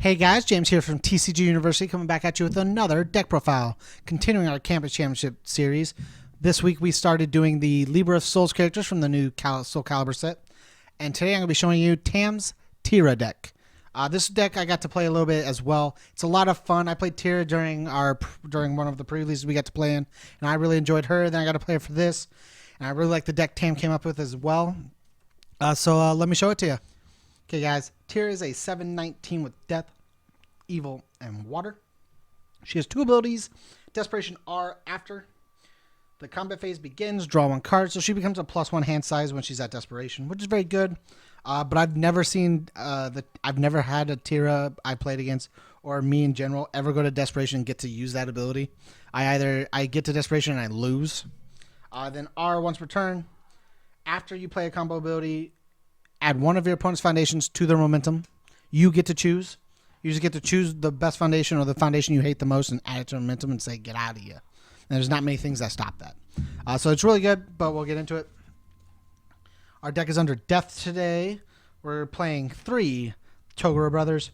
Hey guys, James here from TCGU University coming back at you with another deck profile. Continuing our Campus Championship series. This week we started doing the Libra of Souls characters from the new Soul Calibur set. And today I'm going to be showing you Tam's Tira deck. This deck I got to play a little bit as well. It's a lot of fun. I played Tira during one of the pre-releases we got to play in, and I really enjoyed her. Then I got to play her for this, and I really like the deck Tam came up with as well. So let me show it to you. Okay, guys, Tira is a 7/19 with Death, Evil, and Water. She has two abilities. Desperation R after the combat phase begins, draw one card, so she becomes a +1 hand size when she's at Desperation, which is very good. But I've never seen I've never had a Tira I played against, or me in general, ever go to Desperation and get to use that ability. I get to Desperation and I lose. Then R once per turn. After you play a combo ability, add one of your opponent's foundations to their momentum. You get to choose. You just get to choose the best foundation or the foundation you hate the most and add it to momentum and say, get out of here. And there's not many things that stop that. So it's really good, but we'll get into it. Our deck is under Death today. We're playing 3 Toguro Brothers.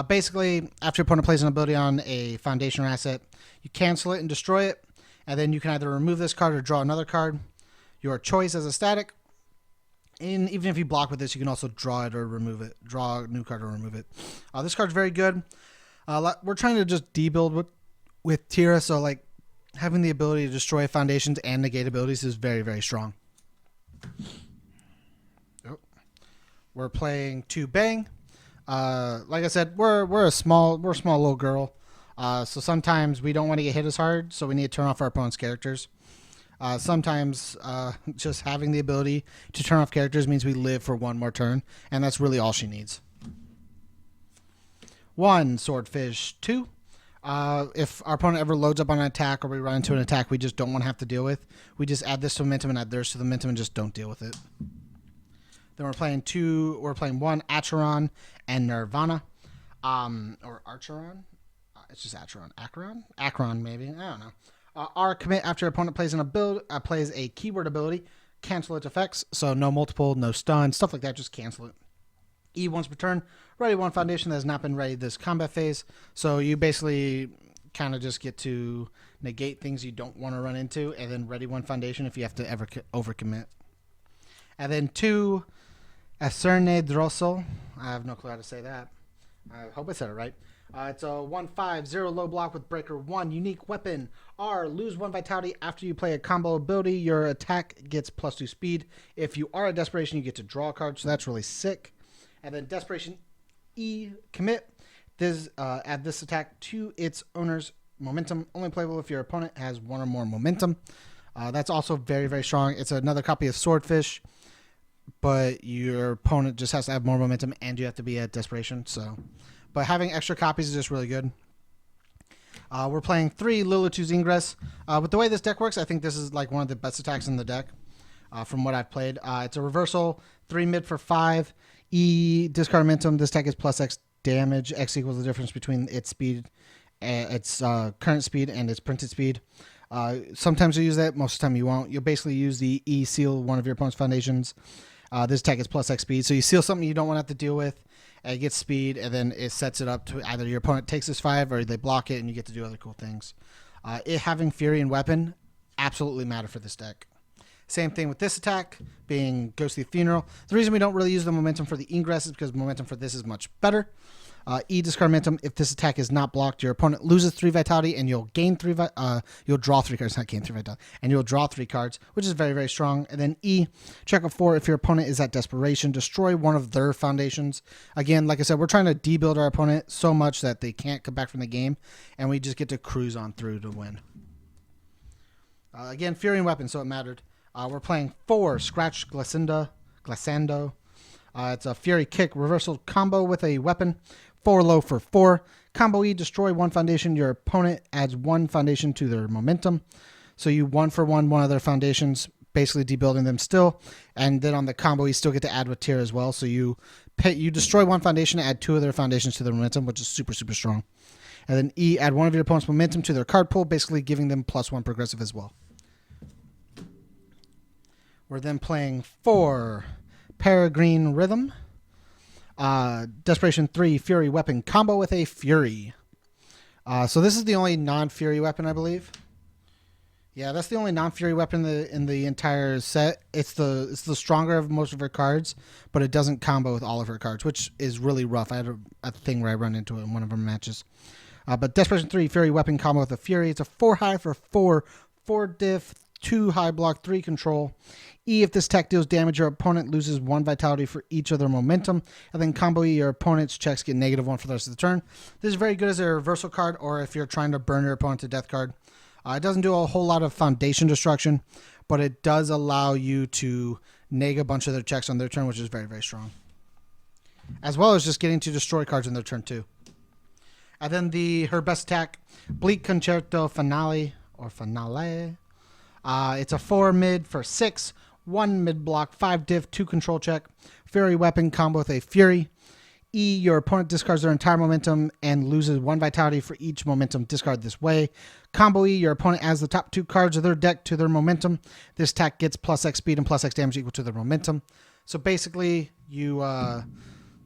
Basically, after your opponent plays an ability on a foundation or asset, you cancel it and destroy it. And then you can either remove this card or draw another card. Your choice as a static. And even if you block with this, you can also draw it or remove it. Draw a new card or remove it. This card's very good. We're trying to just debuild with Tira, so like having the ability to destroy foundations and negate abilities is very, very strong. Oh. We're playing 2 Bang. Like I said, we're a small little girl. So sometimes we don't want to get hit as hard, so we need to turn off our opponent's characters. Sometimes just having the ability to turn off characters means we live for one more turn, and that's really all she needs. 1 Swordfish. 2. If our opponent ever loads up on an attack or we run into an attack we just don't want to have to deal with, we just add this to momentum and add theirs to the momentum and just don't deal with it. Then we're playing 1 Acheron and Nirvana. Or Archeron? It's just Acheron. Acheron, maybe. I don't know. R commit after opponent plays plays a keyword ability, cancel its effects. So no multiple, no stun, stuff like that. Just cancel it. E once per turn, ready 1 foundation that has not been ready this combat phase. So you basically kind of just get to negate things you don't want to run into, and then ready 1 foundation if you have to ever overcommit. And then 2 Acerne Drossel. I have no clue how to say that. I hope I said it right. It's a 1/5/0 low block with breaker 1 unique weapon. R, lose 1 vitality after you play a combo ability. Your attack gets +2 speed. If you are a Desperation, you get to draw a card, so that's really sick. And then Desperation E, commit. Add this attack to its owner's momentum. Only playable if your opponent has 1 or more momentum. That's also very, very strong. It's another copy of Swordfish, but your opponent just has to have more momentum and you have to be at Desperation. But having extra copies is just really good. We're playing 3 Lilitu's Ingress. With the way this deck works, I think this is like one of the best attacks in the deck from what I've played. It's a reversal, 3 mid for 5. E, discard momentum. This attack is +X damage. X equals the difference between its speed, its current speed, and its printed speed. Sometimes you use that. Most of the time you won't. You'll basically use the E, seal one of your opponent's foundations. This attack is +X speed. So you seal something you don't want to have to deal with. It gets speed, and then it sets it up to either your opponent takes this 5 or they block it, and you get to do other cool things. It having Fury and Weapon absolutely matter for this deck. Same thing with this attack, being Ghostly Funeral. The reason we don't really use the momentum for the Ingress is because momentum for this is much better. E, discard momentum. If this attack is not blocked, your opponent loses 3 vitality, and you'll gain 3. You'll draw 3 cards, not gain 3 vitality, and you'll draw 3 cards, which is very, very strong. And then E, check a 4. If your opponent is at Desperation, destroy one of their foundations. Again, like I said, we're trying to debuild our opponent so much that they can't come back from the game, and we just get to cruise on through to win. Again, Fury and Weapon, so it mattered. We're playing 4 Scratch Glissando. It's a Fury Kick reversal combo with a weapon. 4 low for 4. Combo E, destroy 1 foundation. Your opponent adds 1 foundation to their momentum. So you 1 for 1 of their foundations, basically debuilding them still. And then on the combo, you still get to add with Tira as well. So you destroy 1 foundation, add 2 of their foundations to their momentum, which is super, super strong. And then E, add 1 of your opponent's momentum to their card pool, basically giving them +1 progressive as well. We're then playing 4 Peregrine Rhythm. Desperation 3, Fury weapon combo with a Fury. So this is the only non-Fury weapon, I believe. Yeah, that's the only non-Fury weapon in the entire set. It's the stronger of most of her cards, but it doesn't combo with all of her cards, which is really rough. I had a thing where I run into it in one of her matches. But Desperation 3, Fury weapon combo with a Fury. It's a 4 high for 4 diff, 2 high block, 3 control. E, if this attack deals damage, your opponent loses 1 vitality for each of their momentum. And then combo E, your opponent's checks get -1 for the rest of the turn. This is very good as a reversal card, or if you're trying to burn your opponent to death card. It doesn't do a whole lot of foundation destruction, but it does allow you to neg a bunch of their checks on their turn, which is very, very strong. As well as just getting to destroy cards in their turn too. And then her best attack, Bleak Concerto Finale, or Finale. It's a 4 mid for 6, 1 mid block, 5 diff, 2 control check. Fury weapon combo with a Fury. E, your opponent discards their entire momentum and loses 1 vitality for each momentum discard this way. Combo E, your opponent adds the top 2 cards of their deck to their momentum. This attack gets +X speed and +X damage equal to their momentum. So basically, you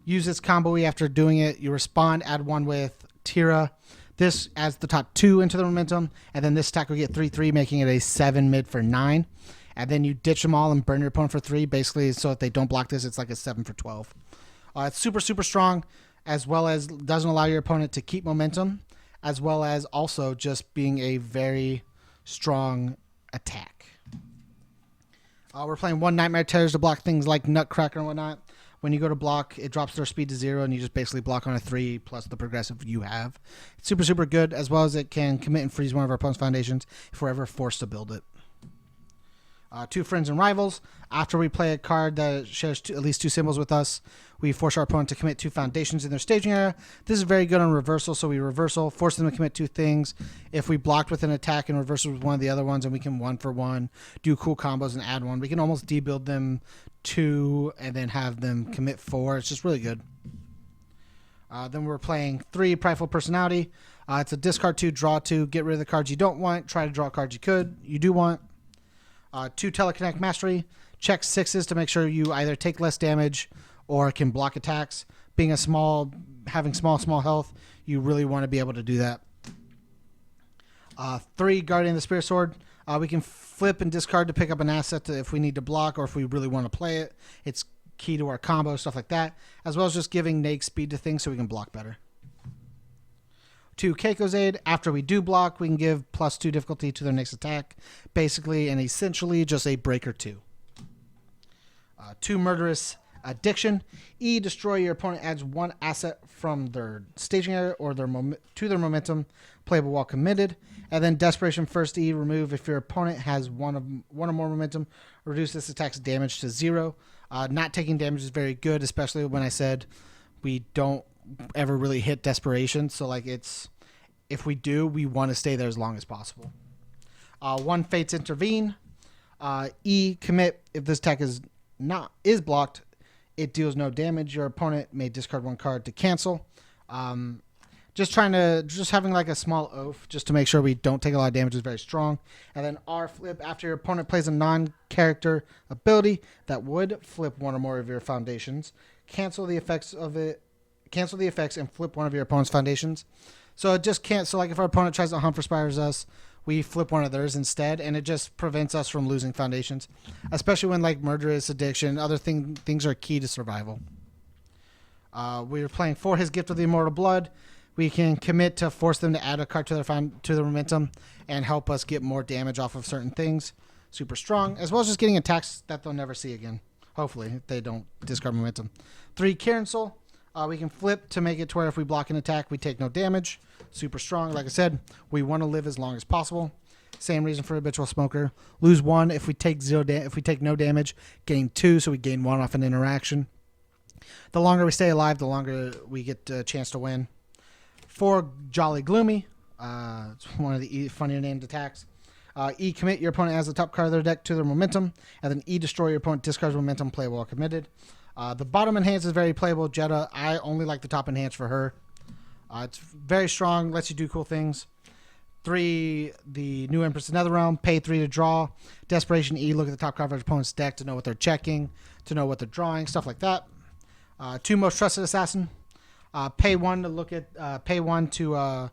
use this combo E after doing it. You respond, add 1 with Tira. This adds the top 2 into the momentum, and then this attack will get 3/3, making it a 7 mid for 9. And then you ditch them all and burn your opponent for 3, basically, so if they don't block this, it's like a 7 for 12. It's super, super strong, as well as doesn't allow your opponent to keep momentum, as well as also just being a very strong attack. We're playing 1 Nightmare Terrors to block things like Nutcracker and whatnot. When you go to block, it drops their speed to 0, and you just basically block on a 3 plus the progressive you have. It's super, super good, as well as it can commit and freeze one of our opponent's foundations if we're ever forced to build it. 2 Friends and Rivals. After we play a card that shares at least 2 symbols with us, we force our opponent to commit 2 foundations in their staging area. This is very good on reversal, so we reversal, force them to commit 2 things. If we blocked with an attack and reversal with one of the other ones, and we can 1-for-1, do cool combos and add 1, we can almost debuild them 2 and then have them commit 4. It's just really good. Then we're playing 3 Prideful Personality. It's a discard 2, draw 2, get rid of the cards you don't want, try to draw cards you do want. 2 Telekinetic Mastery. Check 6s to make sure you either take less damage or can block attacks. Having small health, you really want to be able to do that. 3 Guardian of the Spirit Sword. We can flip and discard to pick up an asset if we need to block or if we really want to play it. It's key to our combo, stuff like that, as well as just giving neg speed to things so we can block better. 2 Keiko's Aid. After we do block, we can give +2 difficulty to their next attack. Basically and essentially just a breaker 2. 2 Murderous Addiction. E, destroy your opponent adds 1 asset from their staging area or to their momentum, playable while committed. And then Desperation First E, remove if your opponent has one or more momentum, reduce this attack's damage to 0. Not taking damage is very good, especially when I said we don't ever really hit desperation, so like if we do, we want to stay there as long as possible. 1 Fates Intervene. E, commit if this attack is blocked, it deals no damage. Your opponent may discard 1 card to cancel. Just having like a small oath just to make sure we don't take a lot of damage is very strong. And then R, flip. After your opponent plays a non-character ability that would flip 1 or more of your foundations, cancel the effects and flip 1 of your opponent's foundations. So it just can't. So like if our opponent tries to hunt for spires us, we flip 1 of theirs instead, and it just prevents us from losing foundations, especially when like Murderous Addiction, other things are key to survival. We are playing for his Gift of the Immortal Blood. We can commit to force them to add a card to their momentum and help us get more damage off of certain things. Super strong, as well as just getting attacks that they'll never see again. Hopefully, if they don't discard momentum. 3 Karen Soul. We can flip to make it to where if we block an attack, we take no damage. Super strong. Like I said, we want to live as long as possible. Same reason for Habitual Smoker. Lose 1 if we take no damage. Gain 2, so we gain 1 off an interaction. The longer we stay alive, the longer we get a chance to win. 4 Jolly Gloomy. It's one of the funnier named attacks. E, commit your opponent as the top card of their deck to their momentum, and then E, destroy your opponent discards momentum, play while committed. The bottom enhance is very playable. Jeddah, I only like the top enhance for her. It's very strong, lets you do cool things. 3, the new Empress of Netherrealm. Pay 3 to draw. Desperation E, look at the top card of your opponent's deck to know what they're checking, to know what they're drawing, stuff like that. 2 most trusted assassin. Pay 1 to look at pay 1 to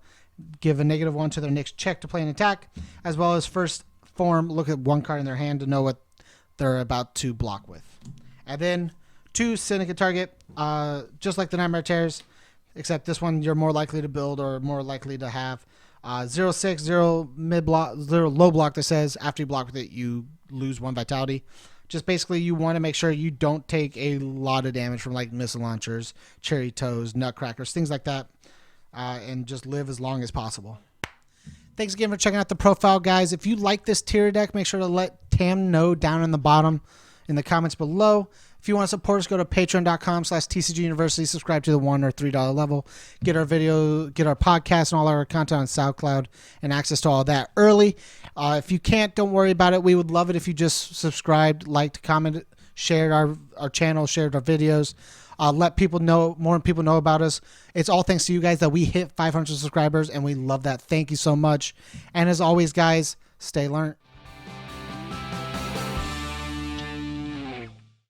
give a -1 to their next check to play an attack, as well as first form look at 1 card in their hand to know what they're about to block with. And then 2 syndicate target, just like the Nightmare Terrors, except this one you're more likely to build or more likely to have 0/6, 0 mid block, 0 low block that says after you block with it you lose 1 vitality. Just basically you want to make sure you don't take a lot of damage from like missile launchers, cherry toes, nutcrackers, things like that, and just live as long as possible. Thanks again for checking out the profile, guys. If you like this Tira deck, make sure to let Tam know down in the bottom in the comments below. If you want to support us, go to patreon.com/TCGU University. Subscribe to the $1 or $3 level. Get our video, get our podcast and all our content on SoundCloud and access to all that early. If you can't, don't worry about it. We would love it if you just subscribed, liked, commented, shared our channel, shared our videos. Let people know, more people know about us. It's all thanks to you guys that we hit 500 subscribers, and we love that. Thank you so much. And as always, guys, stay learned.